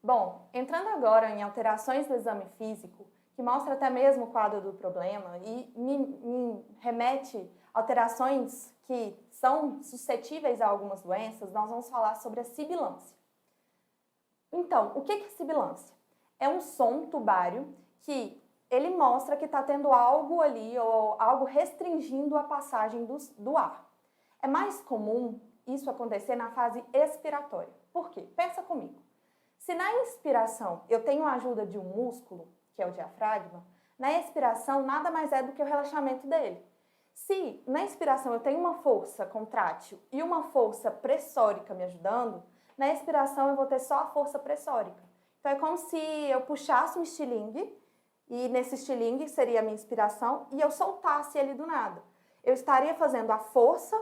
Bom, entrando agora em alterações do exame físico, que mostra até mesmo o quadro do problema e me remete a alterações que são suscetíveis a algumas doenças, nós vamos falar sobre a sibilância. Então, o que é sibilância? É um som tubário que ele mostra que está tendo algo ali ou algo restringindo a passagem do ar. É mais comum isso acontecer na fase expiratória. Por quê? Pensa comigo. Se na inspiração eu tenho a ajuda de um músculo, que é o diafragma, na expiração nada mais é do que o relaxamento dele. Se na inspiração eu tenho uma força contrátil e uma força pressórica me ajudando, na expiração eu vou ter só a força pressórica. Então é como se eu puxasse um estilingue, e nesse estilingue seria a minha inspiração, e eu soltasse ele do nada. Eu estaria fazendo a força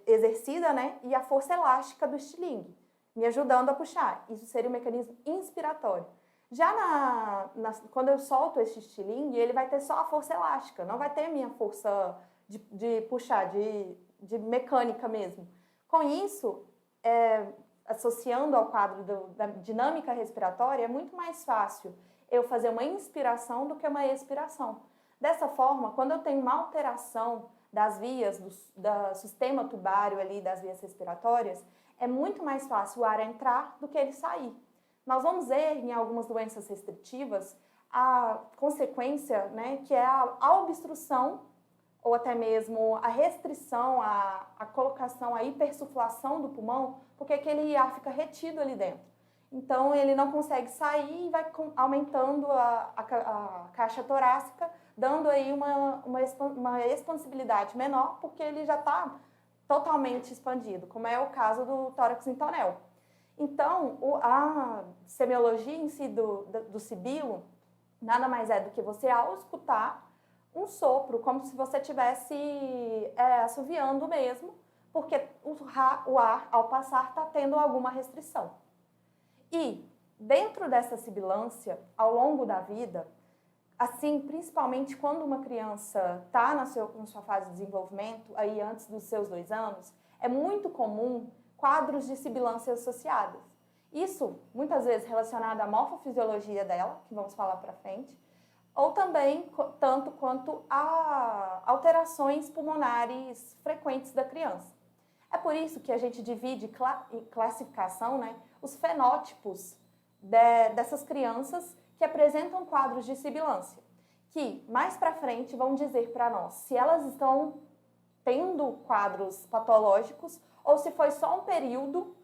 exercida, né, e a força elástica do estilingue, me ajudando a puxar. Isso seria o mecanismo inspiratório. Já quando eu solto esse estilingue, ele vai ter só a força elástica, não vai ter a minha força de puxar, de mecânica mesmo. Com isso, associando ao quadro da dinâmica respiratória, é muito mais fácil eu fazer uma inspiração do que uma expiração. Dessa forma, quando eu tenho uma alteração das vias, do sistema tubário ali, das vias respiratórias, é muito mais fácil o ar entrar do que ele sair. Nós vamos ver em algumas doenças restritivas a consequência, né, que é a obstrução ou até mesmo a restrição, a colocação, a hipersuflação do pulmão, porque aquele ar fica retido ali dentro. Então, ele não consegue sair e vai aumentando a caixa torácica, dando aí uma expansibilidade menor, porque ele já está totalmente expandido, como é o caso do tórax intonel. Então, a semiologia em si do sibilo nada mais é do que você, ao escutar, um sopro, como se você estivesse assoviando mesmo, porque o ar, ao passar, está tendo alguma restrição. E, dentro dessa sibilância, ao longo da vida, assim, principalmente quando uma criança está na sua fase de desenvolvimento, aí antes dos seus 2 anos, é muito comum quadros de sibilância associadas. Isso, muitas vezes, relacionado à morfofisiologia dela, que vamos falar para frente, ou também tanto quanto a alterações pulmonares frequentes da criança. É por isso que a gente divide em classificação, né, os fenótipos dessas crianças que apresentam quadros de sibilância, que mais para frente vão dizer para nós se elas estão tendo quadros patológicos ou se foi só um período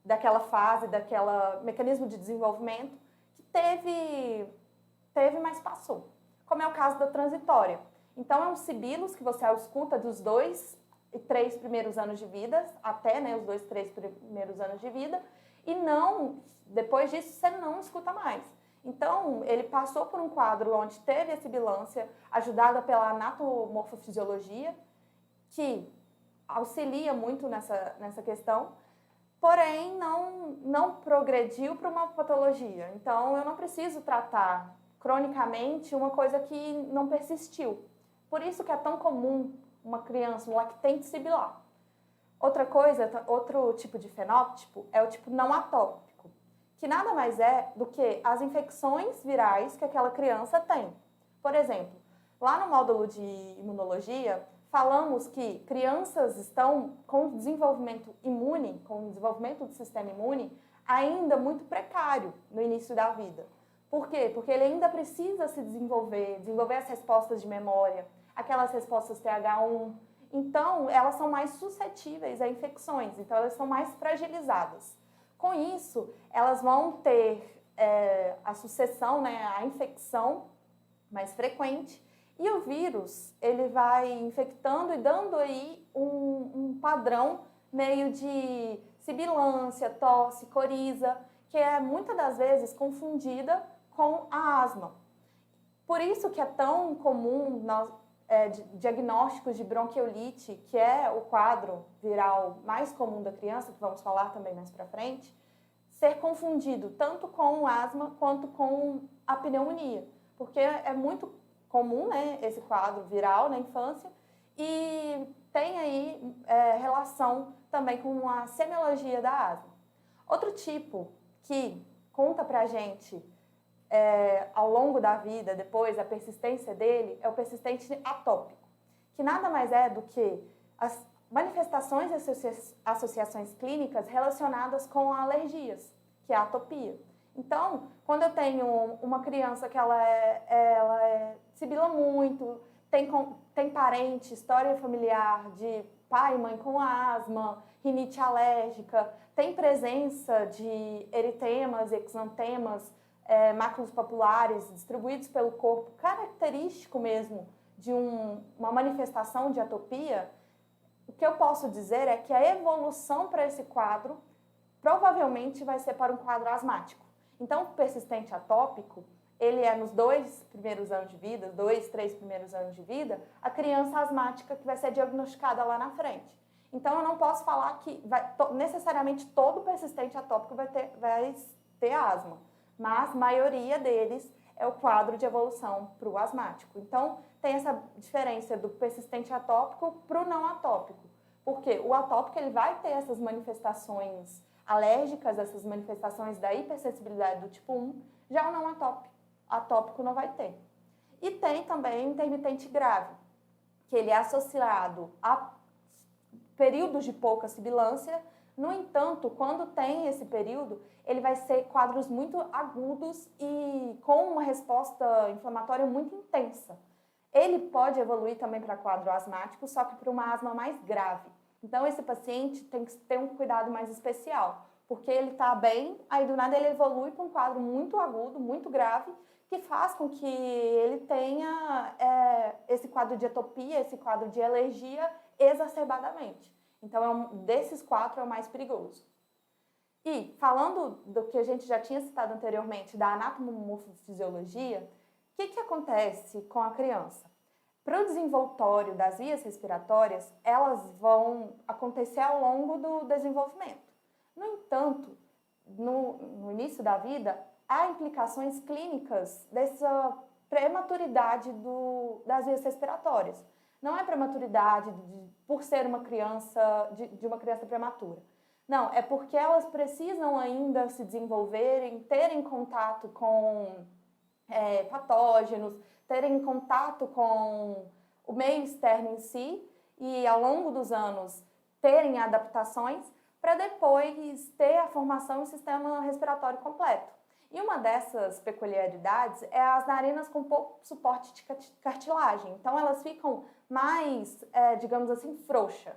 daquela fase, daquele mecanismo de desenvolvimento que teve, mas passou, como é o caso da transitória. Então, é um sibilos que você escuta dos 2 e 3 primeiros anos de vida, até, né, os 2, 3 primeiros anos de vida, e não, depois disso, você não escuta mais. Então, ele passou por um quadro onde teve a sibilância, ajudada pela anatomorfofisiologia, que auxilia muito nessa questão, porém não progrediu para uma patologia. Então, eu não preciso tratar cronicamente uma coisa que não persistiu. Por isso que é tão comum uma criança, um lactente sibilar. Outra coisa, outro tipo de fenótipo é o tipo não atópico, que nada mais é do que as infecções virais que aquela criança tem. Por exemplo, lá no módulo de imunologia, falamos que crianças estão com desenvolvimento imune, com o desenvolvimento do sistema imune, ainda muito precário no início da vida. Por quê? Porque ele ainda precisa se desenvolver as respostas de memória, aquelas respostas TH1. Então, elas são mais suscetíveis a infecções, então elas são mais fragilizadas. Com isso, elas vão ter a sucessão, né, a infecção mais frequente, e o vírus, ele vai infectando e dando aí um padrão meio de sibilância, tosse, coriza, que é muitas das vezes confundida com a asma. Por isso que é tão comum diagnósticos de bronquiolite, que é o quadro viral mais comum da criança, que vamos falar também mais para frente, ser confundido tanto com asma quanto com a pneumonia, porque é muito comum, né, esse quadro viral na infância e tem aí relação também com a semiologia da asma. Outro tipo que conta pra gente ao longo da vida, depois, a persistência dele, é o persistente atópico, que nada mais é do que as manifestações e associações clínicas relacionadas com alergias, que é a atopia. Então, quando eu tenho uma criança que ela sibila muito, tem parente, história familiar de pai e mãe com asma, rinite alérgica, tem presença de eritemas, exantemas, máculos papulares distribuídos pelo corpo, característico mesmo de uma manifestação de atopia, o que eu posso dizer é que a evolução para esse quadro provavelmente vai ser para um quadro asmático. Então, o persistente atópico, ele é nos 2 primeiros anos de vida, 2, 3 primeiros anos de vida, a criança asmática que vai ser diagnosticada lá na frente. Então, eu não posso falar que necessariamente todo persistente atópico vai ter asma, mas a maioria deles é o quadro de evolução para o asmático. Então, tem essa diferença do persistente atópico para o não atópico, porque o atópico ele vai ter essas manifestações alérgicas, essas manifestações da hipersensibilidade do tipo 1, já o não atópico não vai ter. E tem também o intermitente grave, que ele é associado a períodos de pouca sibilância. No entanto, quando tem esse período, ele vai ser quadros muito agudos e com uma resposta inflamatória muito intensa. Ele pode evoluir também para quadro asmático, só que para uma asma mais grave. Então, esse paciente tem que ter um cuidado mais especial, porque ele está bem, aí do nada ele evolui para um quadro muito agudo, muito grave, que faz com que ele tenha esse quadro de atopia, esse quadro de alergia exacerbadamente. Então, desses 4 é o mais perigoso. E, falando do que a gente já tinha citado anteriormente, da anatomofisiologia, o que acontece com a criança? Para o desenvoltório das vias respiratórias, elas vão acontecer ao longo do desenvolvimento. No entanto, no início da vida, há implicações clínicas dessa prematuridade das vias respiratórias. Não é prematuridade por ser uma criança, de uma criança prematura. Não, é porque elas precisam ainda se desenvolverem, terem contato com patógenos, terem contato com o meio externo em si e, ao longo dos anos, terem adaptações para depois ter a formação em sistema respiratório completo. E uma dessas peculiaridades é as narinas com pouco suporte de cartilagem. Então, elas ficam mais, digamos assim, frouxa.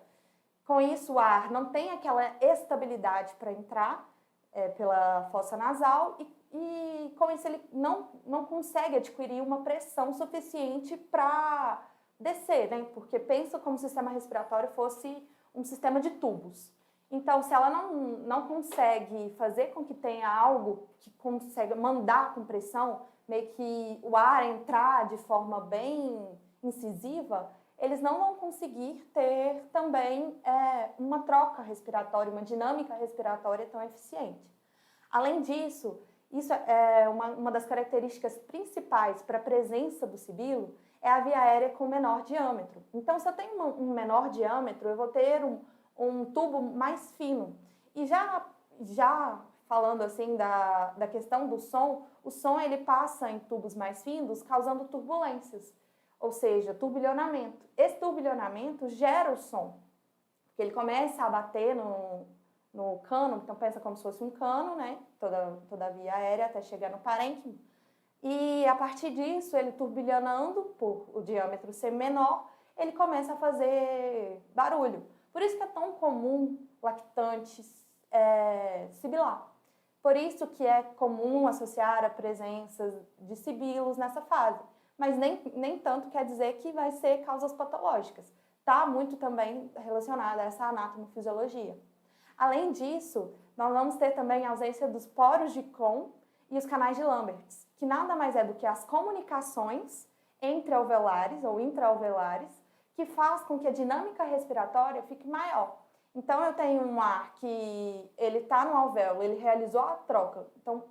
Com isso, o ar não tem aquela estabilidade para entrar pela fossa nasal e com isso ele não consegue adquirir uma pressão suficiente para descer, né? Porque pensa como se o sistema respiratório fosse um sistema de tubos. Então, se ela não consegue fazer com que tenha algo que consiga mandar com pressão, meio que o ar entrar de forma bem incisiva, eles não vão conseguir ter também uma troca respiratória, uma dinâmica respiratória tão eficiente. Além disso, isso é uma das características principais para a presença do sibilo, é a via aérea com menor diâmetro. Então, se eu tenho um menor diâmetro, eu vou ter um tubo mais fino. E já falando assim da questão do som, o som ele passa em tubos mais finos, causando turbulências, ou seja, turbilhonamento. Esse turbilhonamento gera o som, porque ele começa a bater no cano, então pensa como se fosse um cano, né? Toda a via aérea até chegar no parênquima. E a partir disso, ele turbilhonando, por o diâmetro ser menor, ele começa a fazer barulho. Por isso que é tão comum lactantes sibilar. Por isso que é comum associar a presença de sibilos nessa fase. Mas nem tanto quer dizer que vai ser causas patológicas. Está muito também relacionada a essa anatomofisiologia. Além disso, nós vamos ter também a ausência dos poros de Kohn e os canais de Lambert, que nada mais é do que as comunicações entre alveolares ou intraalveolares, que faz com que a dinâmica respiratória fique maior. Então, eu tenho um ar que ele está no alvéolo, ele realizou a troca. Então,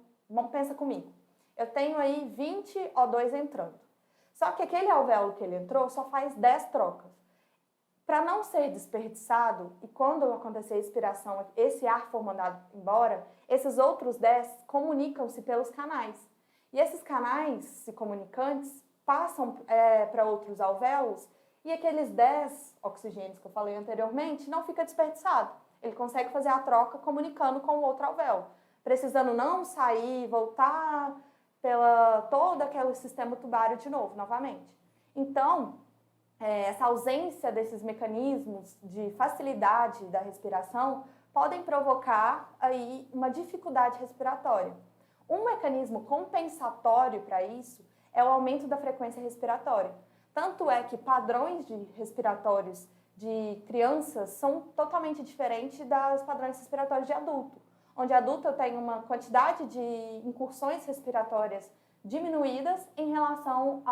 pensa comigo. Eu tenho aí 20 O2 entrando. Só que aquele alvéolo que ele entrou só faz 10 trocas. para não ser desperdiçado, e quando acontecer a expiração, esse ar for mandado embora, esses outros 10 comunicam-se pelos canais. E esses canais se comunicantes passam para outros alvéolos e aqueles 10 oxigênios que eu falei anteriormente não fica desperdiçado. Ele consegue fazer a troca comunicando com o outro alvéolo, precisando não sair, voltar pela todo aquele sistema tubário de novo, novamente. Então, essa ausência desses mecanismos de facilidade da respiração podem provocar aí uma dificuldade respiratória. Um mecanismo compensatório para isso é o aumento da frequência respiratória. Tanto é que padrões respiratórios de crianças são totalmente diferentes dos padrões respiratórios de adulto. Onde adulto eu tenho uma quantidade de incursões respiratórias diminuídas em relação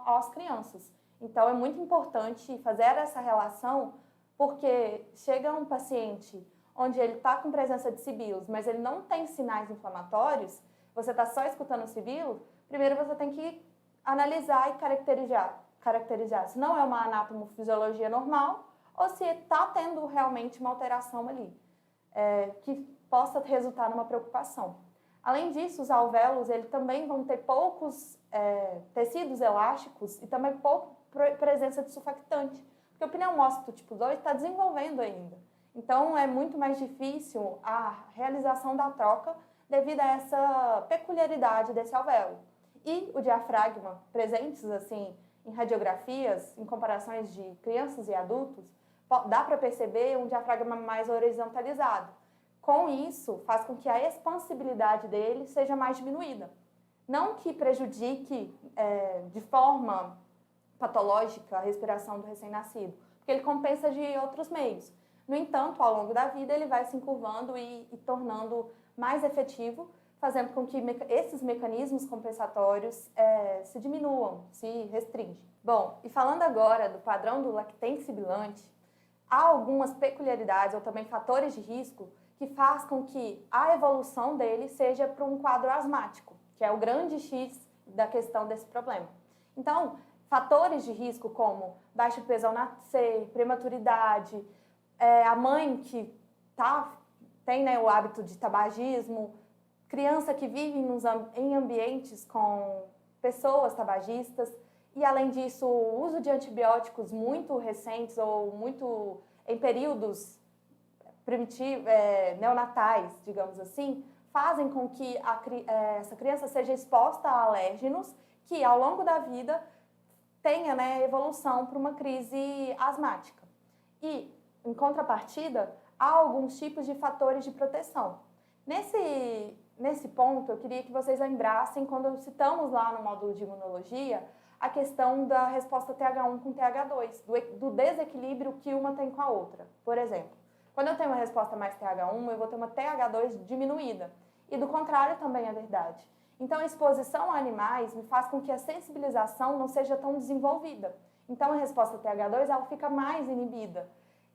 às crianças. Então, é muito importante fazer essa relação, porque chega um paciente onde ele está com presença de sibilos, mas ele não tem sinais inflamatórios, você está só escutando o sibilo, primeiro você tem que analisar e caracterizar se não é uma anatomofisiologia normal ou se está tendo realmente uma alteração ali, que possa resultar numa preocupação. Além disso, os alvéolos eles também vão ter poucos tecidos elásticos e também pouca presença de surfactante, porque o pneumócito tipo 2 está desenvolvendo ainda. Então, é muito mais difícil a realização da troca devido a essa peculiaridade desse alvéolo. E o diafragma, presentes assim em radiografias, em comparações de crianças e adultos, dá para perceber um diafragma mais horizontalizado. Com isso, faz com que a expansibilidade dele seja mais diminuída. Não que prejudique de forma patológica a respiração do recém-nascido, porque ele compensa de outros meios. No entanto, ao longo da vida, ele vai se encurvando e tornando mais efetivo, fazendo com que esses mecanismos compensatórios se diminuam, se restringem. Bom, e falando agora do padrão do lactente sibilante, há algumas peculiaridades ou também fatores de risco que faz com que a evolução dele seja para um quadro asmático, que é o grande X da questão desse problema. Então, fatores de risco como baixo peso ao nascer, prematuridade, a mãe que tem, né, o hábito de tabagismo, criança que vive em ambientes com pessoas tabagistas e, além disso, o uso de antibióticos muito recentes ou muito em períodos neonatais, digamos assim, fazem com que essa criança seja exposta a alérgenos que, ao longo da vida, tenha, né, evolução para uma crise asmática. E, em contrapartida, há alguns tipos de fatores de proteção. Nesse ponto, eu queria que vocês lembrassem, quando citamos lá no módulo de imunologia, a questão da resposta TH1 com TH2, do desequilíbrio que uma tem com a outra. Por exemplo, quando eu tenho uma resposta mais TH1, eu vou ter uma TH2 diminuída. E do contrário também é verdade. Então, a exposição a animais me faz com que a sensibilização não seja tão desenvolvida. Então, a resposta TH2 ela fica mais inibida.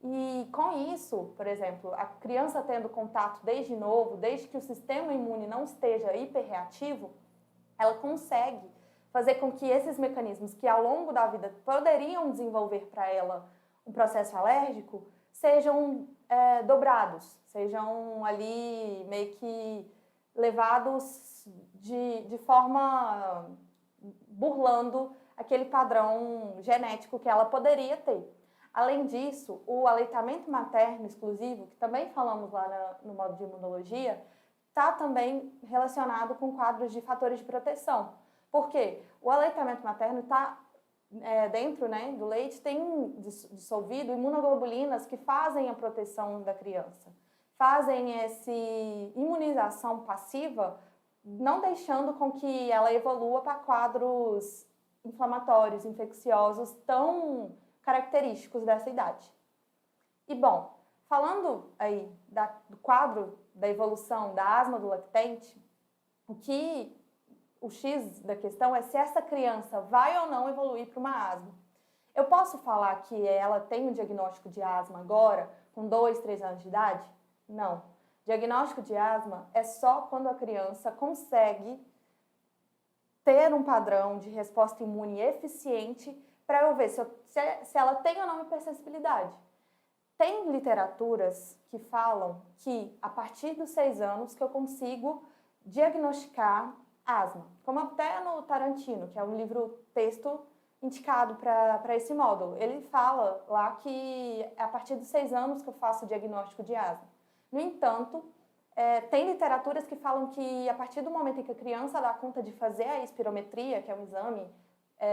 E com isso, por exemplo, a criança tendo contato desde novo, desde que o sistema imune não esteja hiperreativo, ela consegue fazer com que esses mecanismos que ao longo da vida poderiam desenvolver para ela um processo alérgico, sejam dobrados, sejam ali meio que levados de forma burlando aquele padrão genético que ela poderia ter. Além disso, o aleitamento materno exclusivo, que também falamos lá no módulo de imunologia, está também relacionado com quadros de fatores de proteção. Por quê? O aleitamento materno está dentro, né, do leite, tem dissolvido imunoglobulinas que fazem a proteção da criança. Fazem essa imunização passiva, não deixando com que ela evolua para quadros inflamatórios, infecciosos, tão característicos dessa idade. E, bom, falando aí do quadro da evolução da asma do lactente, o X da questão é se essa criança vai ou não evoluir para uma asma. Eu posso falar que ela tem um diagnóstico de asma agora, com 2, 3 anos de idade? Não. Diagnóstico de asma é só quando a criança consegue ter um padrão de resposta imune eficiente para eu ver se ela tem ou não hipersensibilidade. Tem literaturas que falam que a partir dos 6 anos que eu consigo diagnosticar asma, como até no Tarantino, que é um livro-texto indicado para esse módulo. Ele fala lá que é a partir dos 6 anos que eu faço o diagnóstico de asma. No entanto, tem literaturas que falam que a partir do momento em que a criança dá conta de fazer a espirometria, que é um exame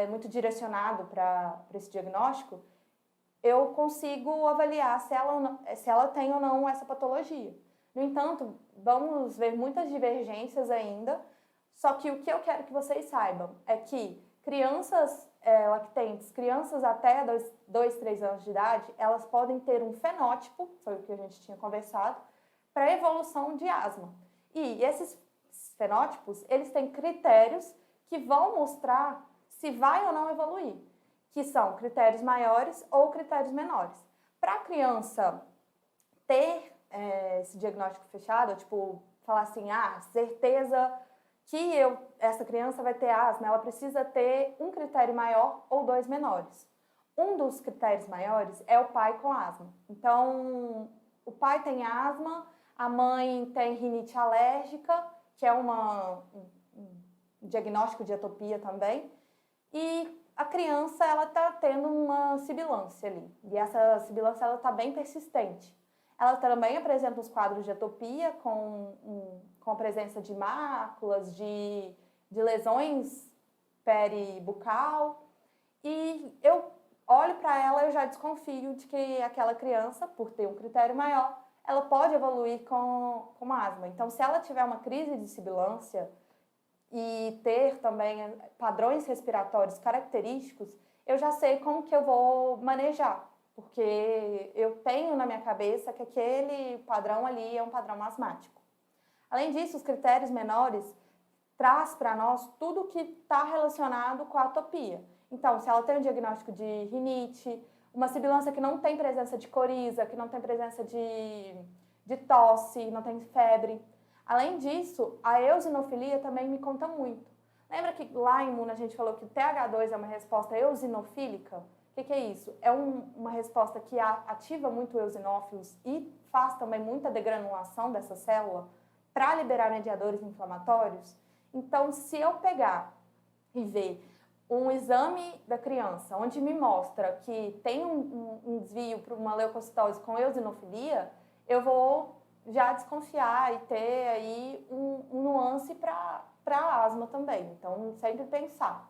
muito direcionado para esse diagnóstico, eu consigo avaliar se ela tem ou não essa patologia. No entanto, vamos ver muitas divergências ainda, só que o que eu quero que vocês saibam é que crianças lactentes, crianças até 2, 3 anos de idade, elas podem ter um fenótipo, foi o que a gente tinha conversado, para evolução de asma. E esses fenótipos, eles têm critérios que vão mostrar se vai ou não evoluir, que são critérios maiores ou critérios menores. Para a criança ter esse diagnóstico fechado, tipo, falar assim, certeza que essa criança vai ter asma, ela precisa ter um critério maior ou 2 menores. Um dos critérios maiores é o pai com asma. Então, o pai tem asma, a mãe tem rinite alérgica, que é um diagnóstico de atopia também, e a criança ela está tendo uma sibilância ali, e essa sibilância ela está bem persistente. Ela também apresenta os quadros de atopia com a presença de máculas, de lesões peribucal, e eu olho para ela e eu já desconfio de que aquela criança, por ter um critério maior, ela pode evoluir com asma. Então, se ela tiver uma crise de sibilância e ter também padrões respiratórios característicos, eu já sei como que eu vou manejar, porque eu tenho na minha cabeça que aquele padrão ali é um padrão asmático. Além disso, os critérios menores traz para nós tudo que está relacionado com a atopia. Então, se ela tem um diagnóstico de rinite, uma sibilância que não tem presença de coriza, que não tem presença de tosse, não tem febre. Além disso, a eosinofilia também me conta muito. Lembra que lá em Imuno a gente falou que o TH2 é uma resposta eosinofílica? O que é isso? É uma resposta que ativa muito eosinófilos e faz também muita degranulação dessa célula para liberar mediadores inflamatórios. Então, se eu pegar e ver um exame da criança onde me mostra que tem um desvio para uma leucocitose com eosinofilia, eu vou já desconfiar e ter aí um nuance para asma também. Então, sempre pensar.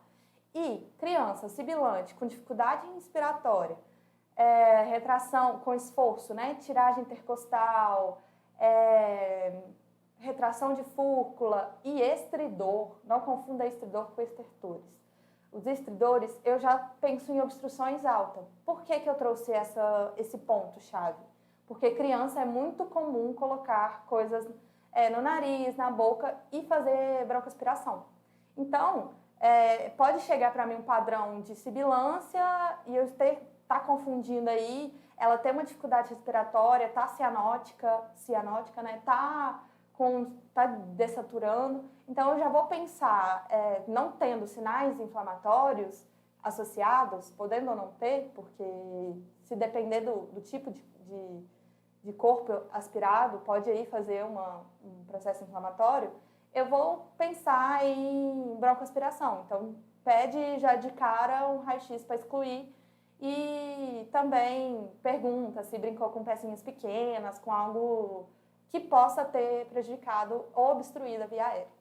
E criança sibilante com dificuldade respiratória, retração com esforço, né? Tiragem intercostal, retração de fúrcula e estridor. Não confunda estridor com estertores. Os estridores, eu já penso em obstruções altas. Por que eu trouxe esse ponto-chave? Porque criança é muito comum colocar coisas no nariz, na boca e fazer broncoaspiração. Então, pode chegar para mim um padrão de sibilância e eu tá confundindo aí, ela tem uma dificuldade respiratória, tá cianótica, né? Tá dessaturando. Então, eu já vou pensar, não tendo sinais inflamatórios associados, podendo ou não ter, porque se depender do tipo de corpo aspirado, pode aí fazer um processo inflamatório, eu vou pensar em broncoaspiração. Então, pede já de cara um raio-x para excluir e também pergunta se brincou com pecinhas pequenas, com algo que possa ter prejudicado ou obstruído a via aérea.